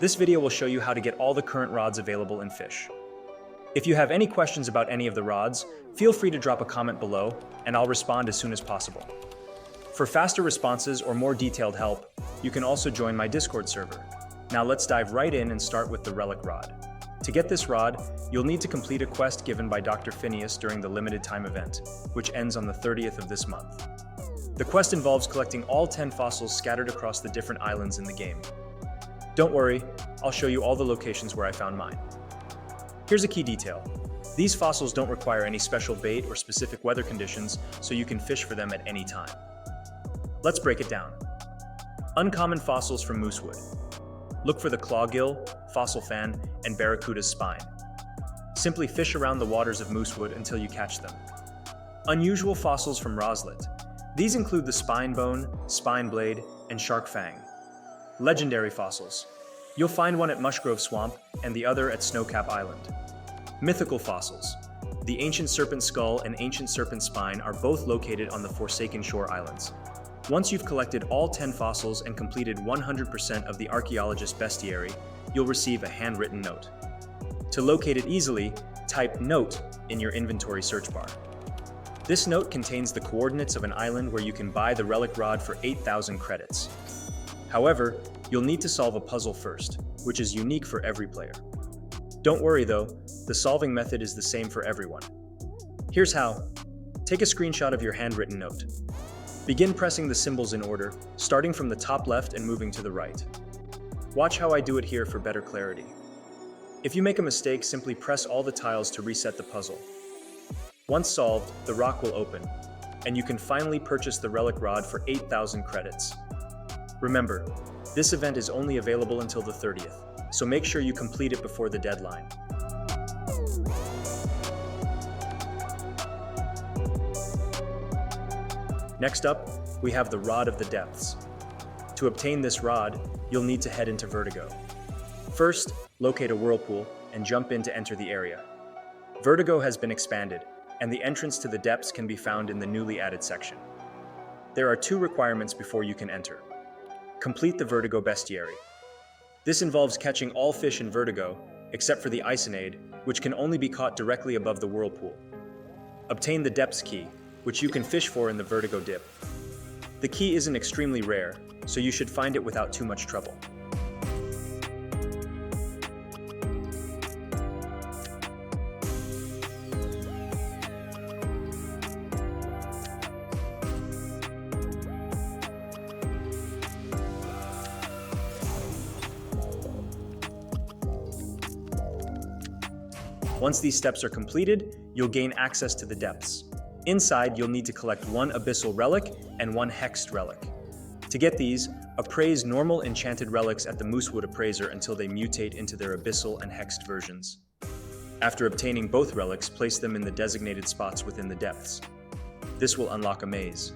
This video will show you how to get all the current rods available in Fisch. If you have any questions about any of the rods, feel free to drop a comment below, and I'll respond as soon as possible. For faster responses or more detailed help, you can also join my Discord server. Now let's dive right in and start with the relic rod. To get this rod, you'll need to complete a quest given by Dr. Phineas during the limited time event, which ends on the 30th of this month. The quest involves collecting all 10 fossils scattered across the different islands in the game. Don't worry, I'll show you all the locations where I found mine. Here's a key detail. These fossils don't require any special bait or specific weather conditions, so you can fish for them at any time. Let's break it down. Uncommon fossils from moosewood. Look for the clawgill, fossil fan, and barracuda's spine. Simply fish around the waters of moosewood until you catch them. Unusual fossils from roslet. These include the spine bone, spine blade, and shark fang. Legendary fossils. You'll find one at Mushgrove Swamp and the other at Snowcap Island. Mythical fossils. The ancient serpent skull and ancient serpent spine are both located on the Forsaken Shore Islands. Once you've collected all 10 fossils and completed 100% of the archaeologist's bestiary, you'll receive a handwritten note. To locate it easily, type "note" in your inventory search bar. This note contains the coordinates of an island where you can buy the relic rod for 8,000 credits. However, you'll need to solve a puzzle first, which is unique for every player. Don't worry though, the solving method is the same for everyone. Here's how. Take a screenshot of your handwritten note. Begin pressing the symbols in order, starting from the top left and moving to the right. Watch how I do it here for better clarity. If you make a mistake, simply press all the tiles to reset the puzzle. Once solved, the rock will open, and you can finally purchase the relic rod for 8,000 credits. Remember, this event is only available until the 30th, so make sure you complete it before the deadline. Next up, we have the Rod of the Depths. To obtain this rod, you'll need to head into Vertigo. First, locate a whirlpool and jump in to enter the area. Vertigo has been expanded, and the entrance to the depths can be found in the newly added section. There are 2 requirements before you can enter. Complete the Vertigo bestiary. This involves catching all fish in Vertigo, except for the Isonade, which can only be caught directly above the whirlpool. Obtain the Depths key, which you can fish for in the Vertigo dip. The key isn't extremely rare, so you should find it without too much trouble. Once these steps are completed, you'll gain access to the depths. Inside, you'll need to collect 1 abyssal relic and 1 hexed relic. To get these, appraise normal enchanted relics at the Moosewood Appraiser until they mutate into their abyssal and hexed versions. After obtaining both relics, place them in the designated spots within the depths. This will unlock a maze.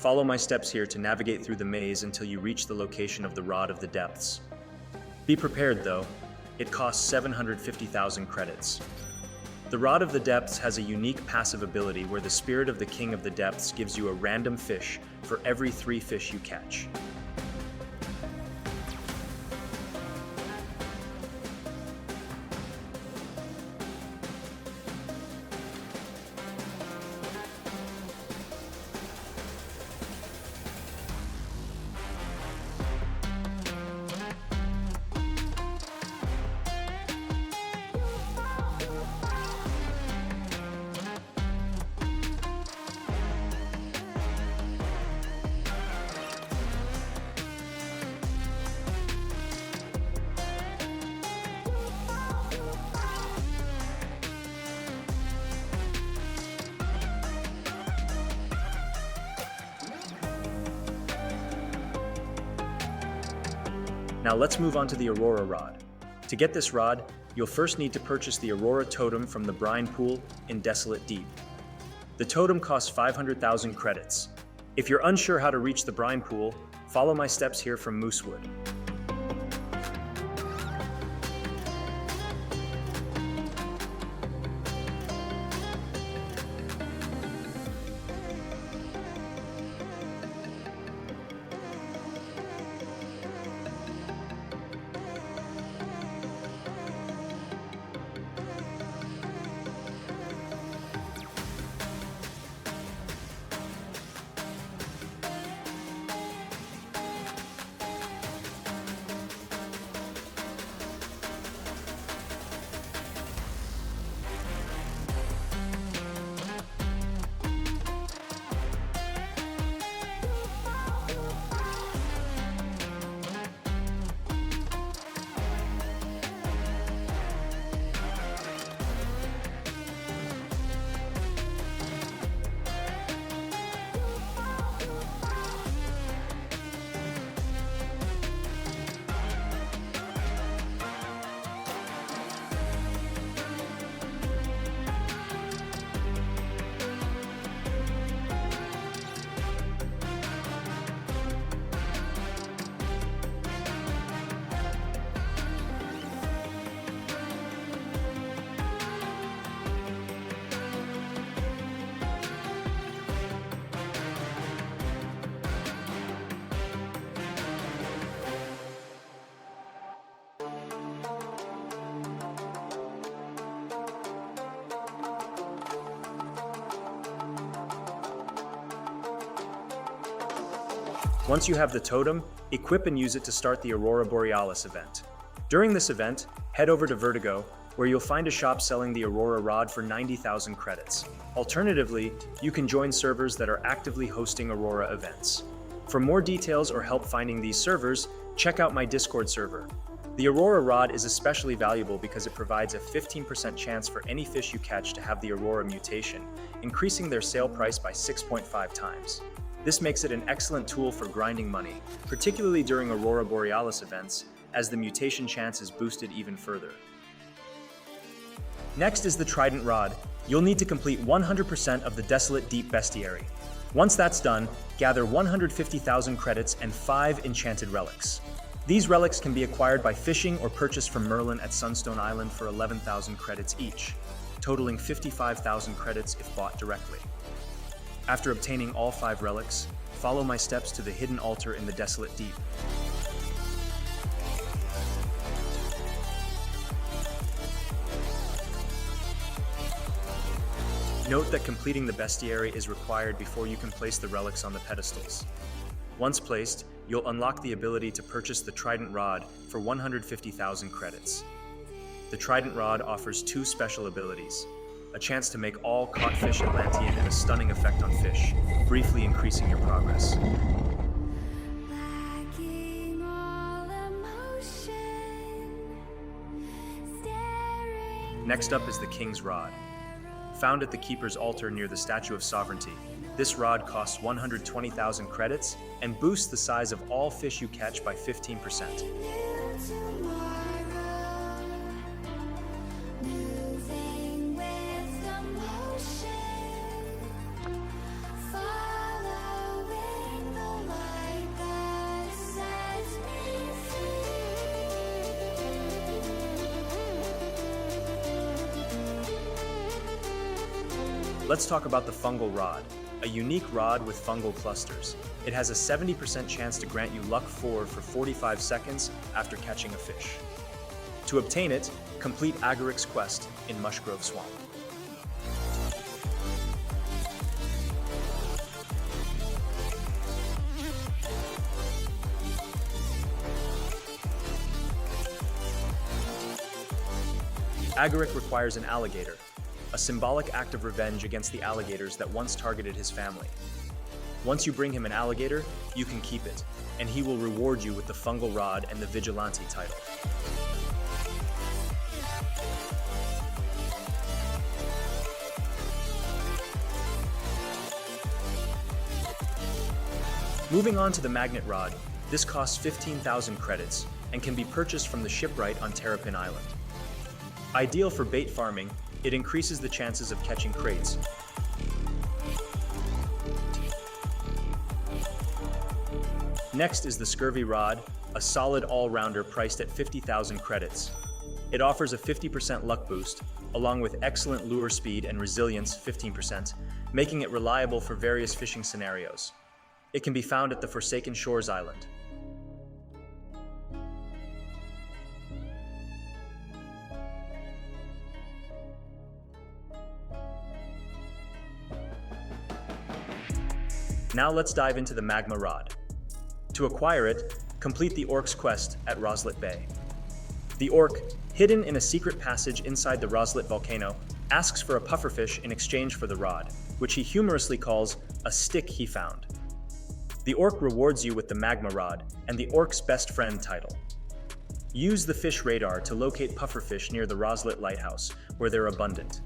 Follow my steps here to navigate through the maze until you reach the location of the Rod of the Depths. Be prepared though, it costs 750,000 credits. The Rod of the Depths has a unique passive ability where the Spirit of the King of the Depths gives you a random fish for every 3 fish you catch. Now let's move on to the Aurora Rod. To get this rod, you'll first need to purchase the Aurora Totem from the Brine Pool in Desolate Deep. The totem costs 500,000 credits. If you're unsure how to reach the Brine Pool, follow my steps here from Moosewood. Once you have the totem, equip and use it to start the Aurora Borealis event. During this event, head over to Vertigo, where you'll find a shop selling the Aurora Rod for 90,000 credits. Alternatively, you can join servers that are actively hosting Aurora events. For more details or help finding these servers, check out my Discord server. The Aurora Rod is especially valuable because it provides a 15% chance for any fish you catch to have the Aurora mutation, increasing their sale price by 6.5 times. This makes it an excellent tool for grinding money, particularly during Aurora Borealis events, as the mutation chance is boosted even further. Next is the Trident Rod. You'll need to complete 100% of the Desolate Deep Bestiary. Once that's done, gather 150,000 credits and 5 enchanted relics. These relics can be acquired by fishing or purchased from Merlin at Sunstone Island for 11,000 credits each, totaling 55,000 credits if bought directly. After obtaining all 5 relics, follow my steps to the hidden altar in the Desolate Deep. Note that completing the bestiary is required before you can place the relics on the pedestals. Once placed, you'll unlock the ability to purchase the Trident Rod for 150,000 credits. The Trident Rod offers 2 special abilities: a chance to make all caught fish Atlantean and a stunning effect on fish, briefly increasing your progress. Next up is the King's Rod. Found at the Keeper's Altar near the Statue of Sovereignty, this rod costs 120,000 credits and boosts the size of all fish you catch by 15%. Let's talk about the fungal rod, a unique rod with fungal clusters. It has a 70% chance to grant you luck 4 for 45 seconds after catching a fish. To obtain it, complete Agaric's quest in Mushgrove Swamp. Agaric requires an alligator, a symbolic act of revenge against the alligators that once targeted his family. Once you bring him an alligator, you can keep it, and he will reward you with the fungal rod and the vigilante title. Moving on to the magnet rod, this costs 15,000 credits and can be purchased from the shipwright on Terrapin Island. Ideal for bait farming, it increases the chances of catching crates. Next is the scurvy rod, a solid all-rounder priced at 50,000 credits. It offers a 50% luck boost, along with excellent lure speed and resilience 15%, making it reliable for various fishing scenarios. It can be found at the Forsaken Shores Island. Now let's dive into the magma rod. To acquire it, complete the Orc's quest at Roslet Bay. The Orc, hidden in a secret passage inside the Roslet volcano, asks for a pufferfish in exchange for the rod, which he humorously calls a stick he found. The Orc rewards you with the magma rod and the Orc's best friend title. Use the fish radar to locate pufferfish near the Roslet lighthouse, where they're abundant.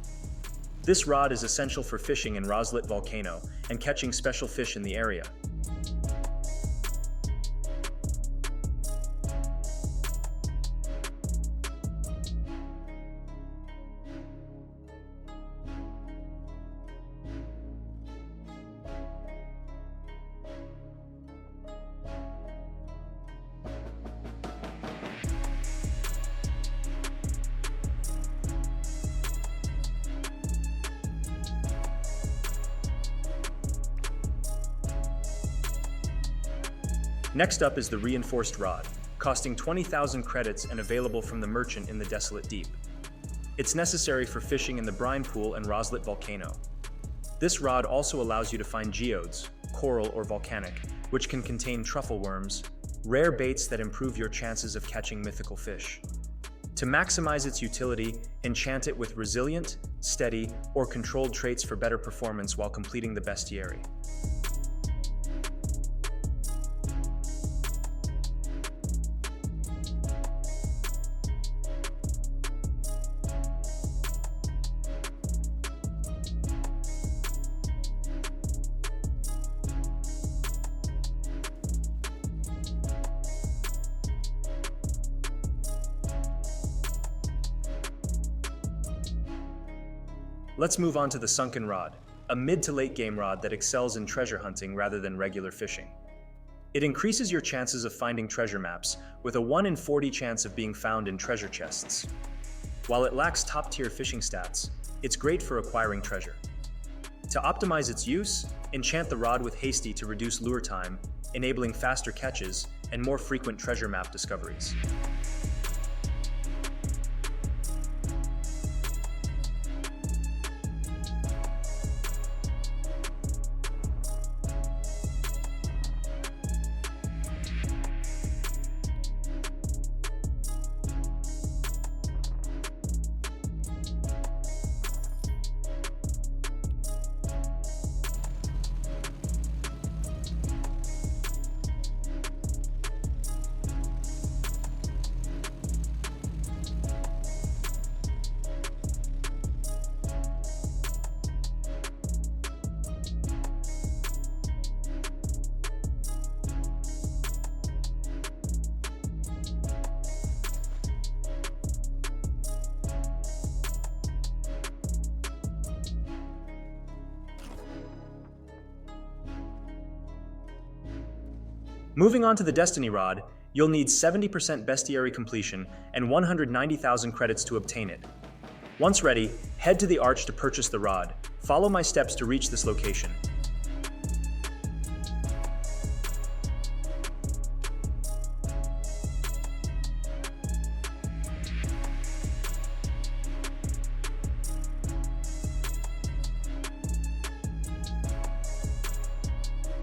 This rod is essential for fishing in Roslet volcano and catching special fish in the area. Next up is the reinforced rod, costing 20,000 credits and available from the merchant in the Desolate Deep. It's necessary for fishing in the brine pool and Roslet volcano. This rod also allows you to find geodes, coral or volcanic, which can contain truffle worms, rare baits that improve your chances of catching mythical fish. To maximize its utility, enchant it with resilient, steady, or controlled traits for better performance while completing the bestiary. Let's move on to the sunken rod, a mid to late game rod that excels in treasure hunting rather than regular fishing. It increases your chances of finding treasure maps with a 1 in 40 chance of being found in treasure chests. While it lacks top-tier fishing stats, it's great for acquiring treasure. To optimize its use, enchant the rod with hasty to reduce lure time, enabling faster catches and more frequent treasure map discoveries. Moving on to the Destiny Rod, you'll need 70% bestiary completion and 190,000 credits to obtain it. Once ready, head to the Arch to purchase the rod, Follow my steps to reach this location.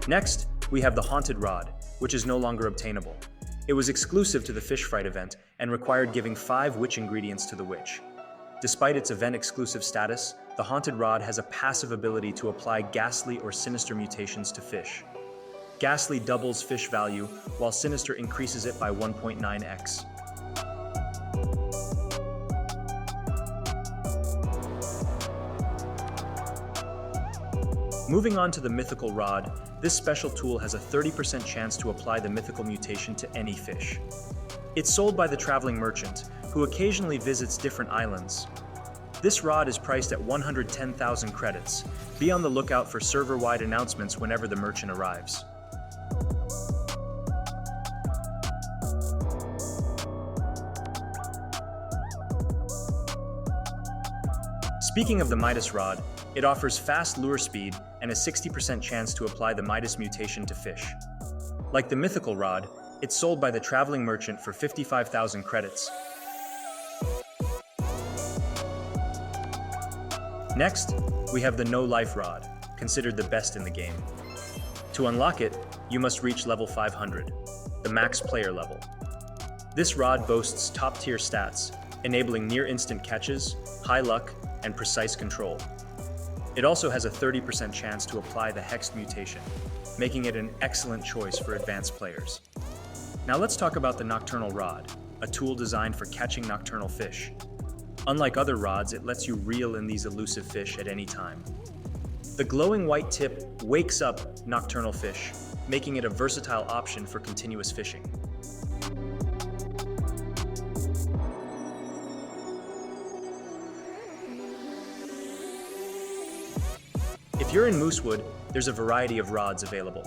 Next, we have the Haunted Rod, which is no longer obtainable. It was exclusive to the Fisch Fright event and required giving 5 witch ingredients to the witch. Despite its event-exclusive status, the Haunted Rod has a passive ability to apply ghastly or sinister mutations to fish. Ghastly doubles fish value, while sinister increases it by 1.9x. Moving on to the Mythical Rod, this special tool has a 30% chance to apply the mythical mutation to any fish. It's sold by the traveling merchant, who occasionally visits different islands. This rod is priced at 110,000 credits. Be on the lookout for server-wide announcements whenever the merchant arrives. Speaking of the Midas rod, it offers fast lure speed and a 60% chance to apply the Midas mutation to fish. Like the Mythical Rod, it's sold by the traveling merchant for 55,000 credits. Next, we have the No Life Rod, considered the best in the game. To unlock it, you must reach level 500, the max player level. This rod boasts top-tier stats, enabling near-instant catches, high luck, and precise control. It also has a 30% chance to apply the Hexed mutation, making it an excellent choice for advanced players. Now let's talk about the Nocturnal Rod, a tool designed for catching nocturnal fish. Unlike other rods, it lets you reel in these elusive fish at any time. The glowing white tip wakes up nocturnal fish, making it a versatile option for continuous fishing. If you're in Moosewood, there's a variety of rods available.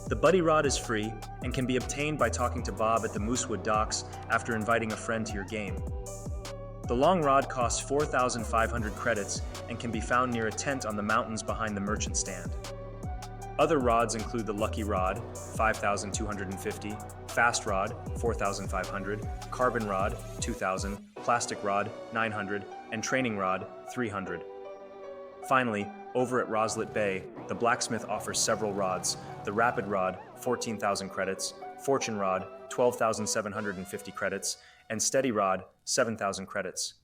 The Buddy Rod is free and can be obtained by talking to Bob at the Moosewood docks after inviting a friend to your game. The Long Rod costs 4,500 credits and can be found near a tent on the mountains behind the merchant stand. Other rods include the Lucky Rod, 5,250, Fast Rod, 4,500, Carbon Rod, 2,000, Plastic Rod, 900, and Training Rod, 300. Finally, over at Roslet Bay, the blacksmith offers several rods: the Rapid Rod, 14,000 credits, Fortune Rod, 12,750 credits, and Steady Rod, 7,000 credits.